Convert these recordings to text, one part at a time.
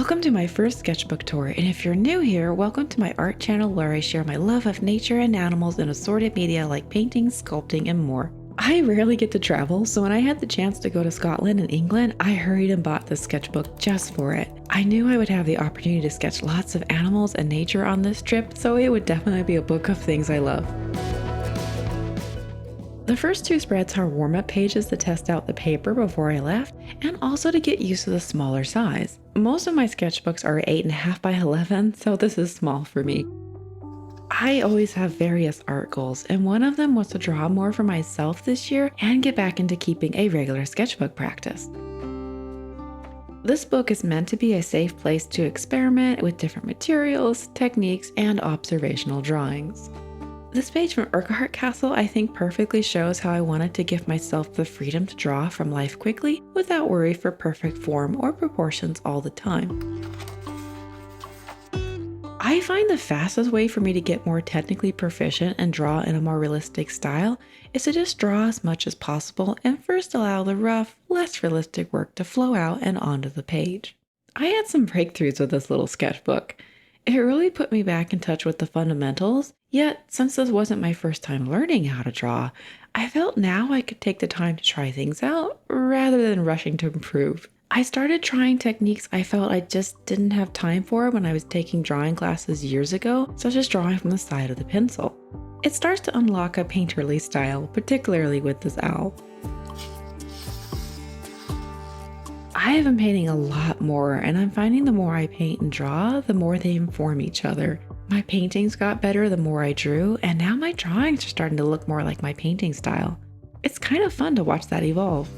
Welcome to my first sketchbook tour, and if you're new here, welcome to my art channel where I share my love of nature and animals in assorted media like painting, sculpting, and more. I rarely get to travel, so when I had the chance to go to Scotland and England, I hurried and bought this sketchbook just for it. I knew I would have the opportunity to sketch lots of animals and nature on this trip, so it would definitely be a book of things I love. The first two spreads are warm-up pages to test out the paper before I left, and also to get used to the smaller size. Most of my sketchbooks are 8.5 by 11, so this is small for me. I always have various art goals, and one of them was to draw more for myself this year and get back into keeping a regular sketchbook practice. This book is meant to be a safe place to experiment with different materials, techniques, and observational drawings. This page from Urquhart Castle I think perfectly shows how I wanted to give myself the freedom to draw from life quickly without worry for perfect form or proportions all the time. I find the fastest way for me to get more technically proficient and draw in a more realistic style is to just draw as much as possible and first allow the rough, less realistic work to flow out and onto the page. I had some breakthroughs with this little sketchbook. It really put me back in touch with the fundamentals, yet since this wasn't my first time learning how to draw, I felt now I could take the time to try things out rather than rushing to improve. I started trying techniques I felt I just didn't have time for when I was taking drawing classes years ago, such as drawing from the side of the pencil. It starts to unlock a painterly style, particularly with this owl. I have been painting a lot more, and I'm finding the more I paint and draw, the more they inform each other. My paintings got better the more I drew, and now my drawings are starting to look more like my painting style. It's kind of fun to watch that evolve.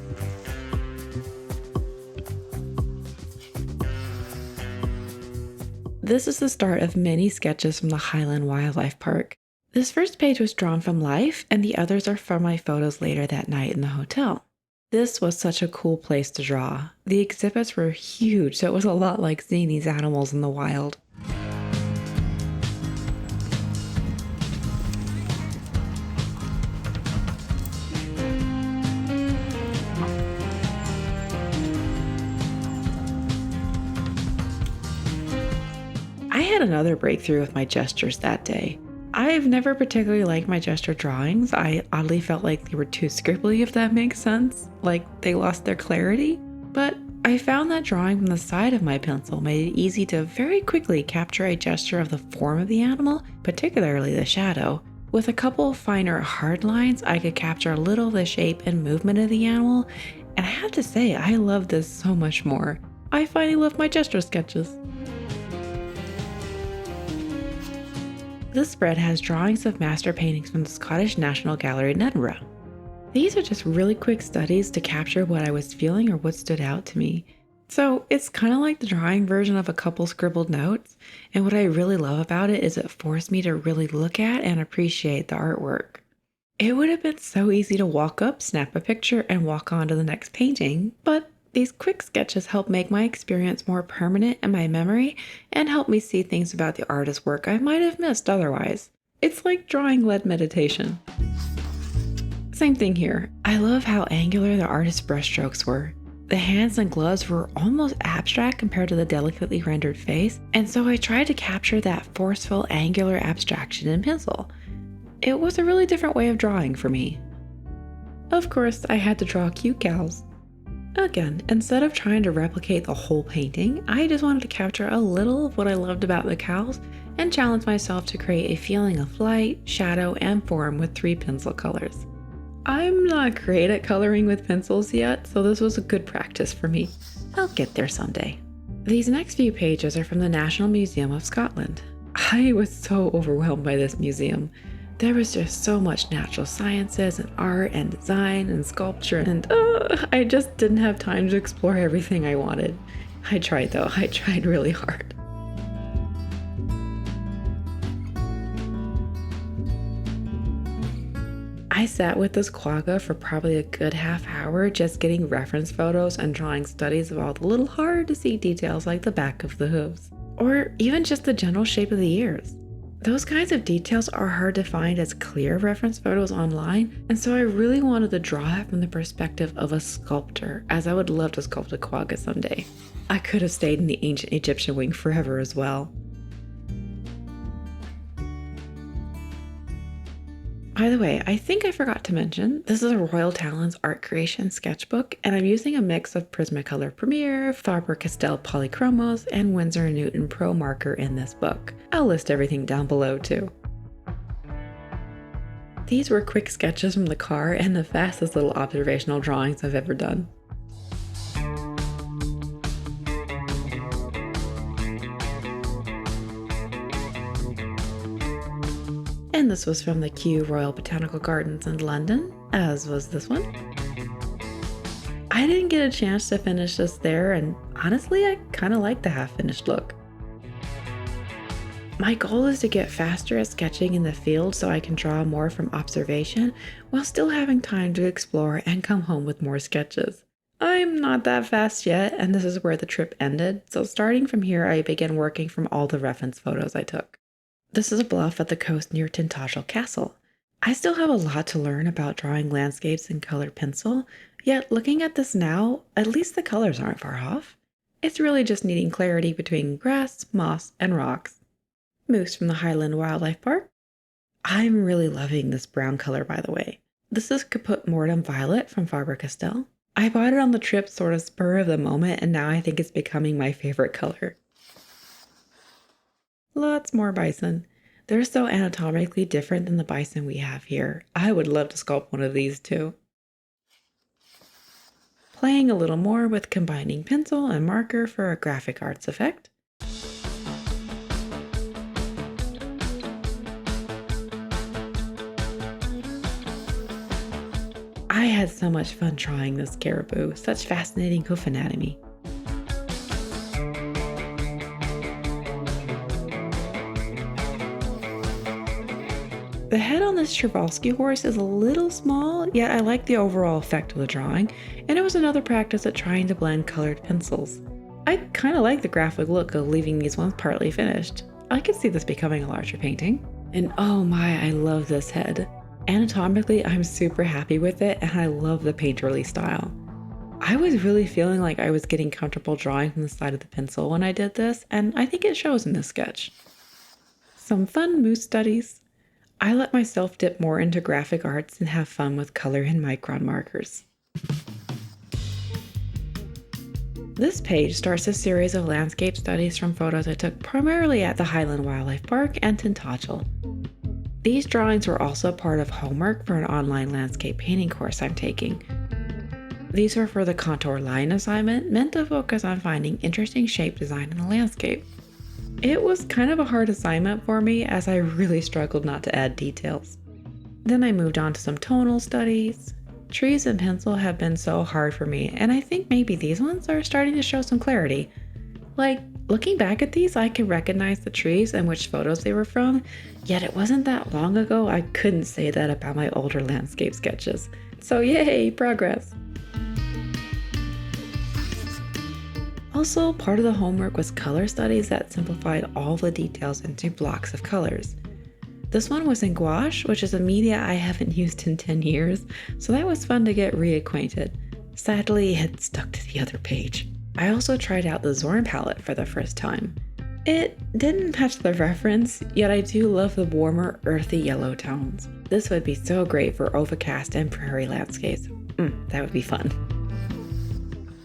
This is the start of many sketches from the Highland Wildlife Park. This first page was drawn from life, and the others are from my photos later that night in the hotel. This was such a cool place to draw. The exhibits were huge, so it was a lot like seeing these animals in the wild. I had another breakthrough with my gestures that day. I've never particularly liked my gesture drawings. I oddly felt like they were too scribbly, if that makes sense, like they lost their clarity. But I found that drawing from the side of my pencil made it easy to very quickly capture a gesture of the form of the animal, particularly the shadow. With a couple finer hard lines, I could capture a little of the shape and movement of the animal, and I have to say, I love this so much more. I finally love my gesture sketches. This spread has drawings of master paintings from the Scottish National Gallery in Edinburgh. These are just really quick studies to capture what I was feeling or what stood out to me. So it's kind of like the drawing version of a couple scribbled notes, and what I really love about it is it forced me to really look at and appreciate the artwork. It would have been so easy to walk up, snap a picture, and walk on to the next painting, but these quick sketches help make my experience more permanent in my memory and help me see things about the artist's work I might have missed otherwise. It's like drawing-led meditation. Same thing here. I love how angular the artist's brushstrokes were. The hands and gloves were almost abstract compared to the delicately rendered face, and so I tried to capture that forceful, angular abstraction in pencil. It was a really different way of drawing for me. Of course, I had to draw cute cows. Again, instead of trying to replicate the whole painting, I just wanted to capture a little of what I loved about the cows and challenge myself to create a feeling of light, shadow, and form with 3 pencil colors. I'm not great at coloring with pencils yet, so this was a good practice for me. I'll get there someday. These next few pages are from the National Museum of Scotland. I was so overwhelmed by this museum. There was just so much natural sciences and art and design and sculpture, and I just didn't have time to explore everything I wanted. I tried though, I tried really hard. I sat with this quagga for probably a good half hour just getting reference photos and drawing studies of all the little hard to see details like the back of the hooves, or even just the general shape of the ears. Those kinds of details are hard to find as clear reference photos online, and so I really wanted to draw it from the perspective of a sculptor, as I would love to sculpt a quagga someday. I could have stayed in the ancient Egyptian wing forever as well. By the way, I think I forgot to mention, this is a Royal Talens art creation sketchbook, and I'm using a mix of Prismacolor Premier, Faber-Castell Polychromos, and Winsor & Newton Pro Marker in this book. I'll list everything down below too. These were quick sketches from the car and the fastest little observational drawings I've ever done. And this was from the Kew Royal Botanical Gardens in London, as was this one. I didn't get a chance to finish this there, and honestly, I kind of like the half-finished look. My goal is to get faster at sketching in the field so I can draw more from observation while still having time to explore and come home with more sketches. I'm not that fast yet, and this is where the trip ended, so starting from here I began working from all the reference photos I took. This is a bluff at the coast near Tintagel Castle. I still have a lot to learn about drawing landscapes in colored pencil, yet looking at this now, at least the colors aren't far off. It's really just needing clarity between grass, moss, and rocks. Moose from the Highland Wildlife Park. I'm really loving this brown color, by the way. This is Caput Mortem Violet from Faber-Castell. I bought it on the trip sort of spur of the moment, and now I think it's becoming my favorite color. Lots more bison. They're so anatomically different than the bison we have here. I would love to sculpt one of these too. Playing a little more with combining pencil and marker for a graphic arts effect. I had so much fun drawing this caribou, such fascinating hoof anatomy. The head on this Przewalski horse is a little small, yet I like the overall effect of the drawing, and it was another practice at trying to blend colored pencils. I kind of like the graphic look of leaving these ones partly finished. I could see this becoming a larger painting. And oh my, I love this head. Anatomically, I'm super happy with it, and I love the painterly style. I was really feeling like I was getting comfortable drawing from the side of the pencil when I did this, and I think it shows in this sketch. Some fun moose studies. I let myself dip more into graphic arts and have fun with color and micron markers. This page starts a series of landscape studies from photos I took primarily at the Highland Wildlife Park and Tintagel. These drawings were also part of homework for an online landscape painting course I'm taking. These were for the contour line assignment, meant to focus on finding interesting shape design in a landscape. It was kind of a hard assignment for me as I really struggled not to add details. Then I moved on to some tonal studies. Trees and pencil have been so hard for me, and I think maybe these ones are starting to show some clarity. Like, looking back at these, I can recognize the trees and which photos they were from, yet it wasn't that long ago I couldn't say that about my older landscape sketches. So yay, progress! Also, part of the homework was color studies that simplified all the details into blocks of colors. This one was in gouache, which is a media I haven't used in 10 years, so that was fun to get reacquainted. Sadly, it stuck to the other page. I also tried out the Zorn palette for the first time. It didn't match the reference, yet I do love the warmer, earthy yellow tones. This would be so great for overcast and prairie landscapes. That would be fun.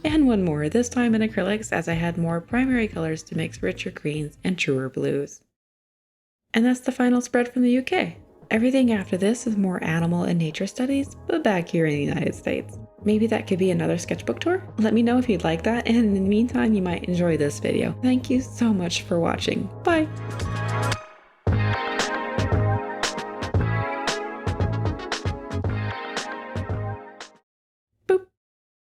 And one more, this time in acrylics, as I had more primary colors to mix richer greens and truer blues. And that's the final spread from the UK. Everything after this is more animal and nature studies, but back here in the United States. Maybe that could be another sketchbook tour? Let me know if you'd like that, and in the meantime, you might enjoy this video. Thank you so much for watching. Bye!